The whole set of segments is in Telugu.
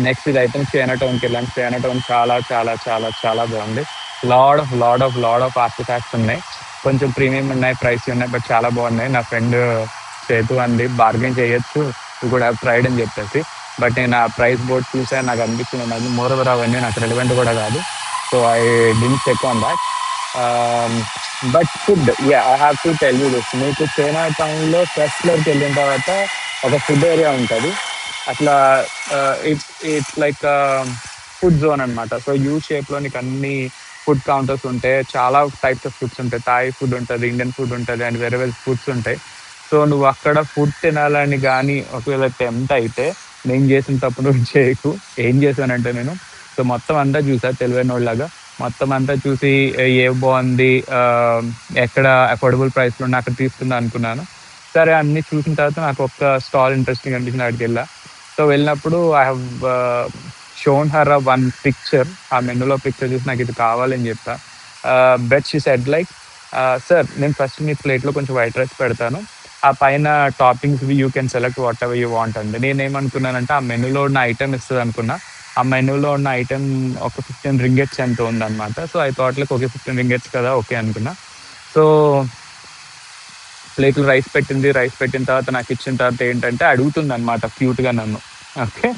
నెక్స్ట్ ఇదైతే చైనా టౌన్కి వెళ్ళాను. చైనా టౌన్ చాలా చాలా చాలా చాలా బాగుంది. లాడ్ ఆఫ్ ఆర్టిఫాక్ట్స్ ఉన్నాయి. కొంచెం ప్రీమియం ఉన్నాయి, ప్రైస్ ఉన్నాయి, బట్ చాలా బాగున్నాయి. నా ఫ్రెండ్ చేతు అంది బార్గెన్ చేయొచ్చు, యూ కూడా హ్యావ్ ట్రైడ్ అని చెప్పేసి. బట్ నేను ఆ ప్రైస్ బోర్డ్ చూసాను, నాకు అనిపించింది అది మోర్ ఓవర్ అవన్నీ నాకు రెలవెంట్ కూడా కాదు. So I didn't check on that. But food, yeah I have to tell you this. మీకు చైనా టౌన్లో ఫస్ట్ ఫ్లోర్కి వెళ్ళిన తర్వాత ఒక ఫుడ్ ఏరియా ఉంటుంది. అట్లా ఇట్స్ లైక్ ఫుడ్ జోన్ అనమాట. సో యూ షేప్లో నీకు అన్ని ఫుడ్ కౌంటర్స్ ఉంటాయి. చాలా టైప్స్ ఆఫ్ ఫుడ్స్ ఉంటాయి. థాయ్ ఫుడ్ ఉంటుంది, ఇండియన్ ఫుడ్ ఉంటుంది, అండ్ వేరే వేరే ఫుడ్స్ ఉంటాయి. సో నువ్వు అక్కడ ఫుడ్ తినాలని కానీ ఒకవేళ టెంప్ట్ అయితే నేను చేసిన తప్పు నువ్వు చేయకు. ఏం చేశానంటే నేను సో మొత్తం అంతా చూసా తెలివైన వాళ్ళలాగా. మొత్తం అంతా చూసి ఏ బాగుంది, ఎక్కడ అఫోర్డబుల్ ప్రైస్లో ఉన్న అక్కడ తీసుకుందాం అనుకున్నాను. సరే అన్ని చూసిన తర్వాత నాకు ఒక్క స్టాల్ ఇంట్రెస్టింగ్ అనిపించింది, అక్కడికి వెళ్ళా. సో వెళ్ళినప్పుడు I have shown her one picture. ఆ మెనూలో పిక్చర్ చూసి నాకు ఇది కావాలని చెప్పా. But she said like, sir నేను ఫస్ట్ మీ ప్లేట్లో కొంచెం వైట్ రైస్ పెడతాను, ఆ పైన toppings you can select what ever you want అండి. నేనేమనుకున్నానంటే ఆ మెనూలో ఉన్న ఐటమ్ ఇస్తుంది అనుకున్నా. ఆ మెనూలో ఉన్న ఐటమ్ ఒక 15 రింగెట్స్ ఎంత ఉందన్నమాట. So I thought like okay 15 రింగెట్స్ కదా, ఓకే అనుకున్నా. సో ప్లేట్లో రైస్ పెట్టింది. రైస్ పెట్టిన తర్వాత నాకు ఇచ్చిన తర్వాత ఏంటంటే అడుగుతుంది అనమాట క్యూట్గా నన్ను. ఓకే,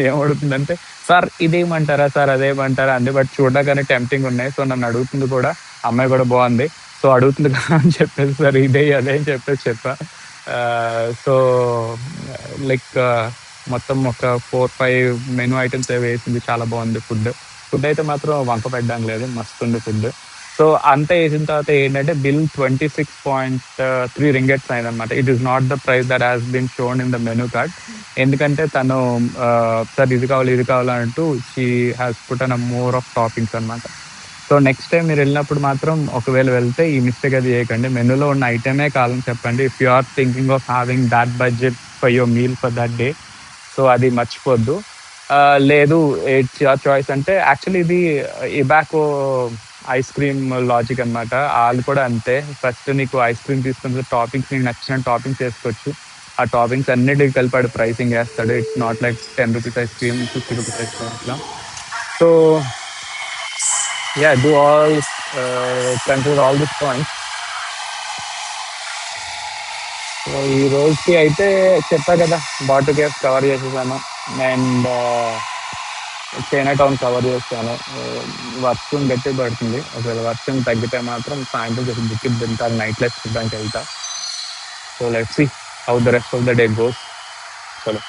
ఏమడుగుతుందంటే, సార్ ఇదేమంటారా, సార్ అదేమంటారా అంది. బట్ చూడగానే టెంప్టింగ్ ఉన్నాయి. సో నన్ను అడుగుతుంది కూడా. అమ్మాయి కూడా బాగుంది. సో అడుగుతుంది కదా అని చెప్పేసి సార్ ఇదే అదే అని చెప్పేసి చెప్పా. సో లైక్ మొత్తం ఒక 4-5 మెనూ ఐటమ్స్ వేసింది. చాలా బాగుంది ఫుడ్. ఫుడ్ అయితే మాత్రం వంక పెట్టడం లేదు, మస్తు ఉంది ఫుడ్. సో అంతా వేసిన తర్వాత ఏంటంటే బిల్ 26.3 రింగెట్స్ అయిందనమాట. It is not the price that has been shown in the menu card. ఎందుకంటే తను సార్ ఇది కావాలి ఇది కావాలంటూ she has put on more of toppings అనమాట. సో నెక్స్ట్ టైం మీరు వెళ్ళినప్పుడు మాత్రం ఒకవేళ వెళ్తే ఈ మిస్టేక్ అది చేయకండి. మెనూలో ఉన్న ఐటమే కావాలని చెప్పండి. If you are thinking of having that budget for your meal for that day, so అది మర్చిపోద్దు. లేదు ఇట్స్ యువర్ చాయిస్ అంటే యాక్చువల్లీ ఇది ఇబాకో ఐస్ క్రీమ్ లాజిక్ అనమాట. వాళ్ళు కూడా అంతే. ఫస్ట్ నీకు ఐస్ క్రీమ్ తీసుకున్న టాపింగ్స్ నీకు నచ్చిన టాపింగ్స్ వేసుకోవచ్చు. ఆ టాపింగ్స్ అన్నిటికి కలిపాడు ప్రైసింగ్ వేస్తాడు. It's not like 10 rupees ice cream, 50 rupees ice cream అట్లా. So ya do all consider all this points. సో ఈ రోజుకి అయితే చెప్పా కదా, బాటు కేఫ్ కవర్ చేసేసాను అండ్ చైనా టౌన్ కవర్ చేస్తాను. వర్షం గట్టి పడుతుంది. ఒకవేళ వర్షం తగ్గితే మాత్రం సాయంత్రం కొంచెం బుక్కి తింటాను, నైట్ లైఫ్ చూడడానికి వెళ్తా. So let's see how the rest of the day goes. చలో.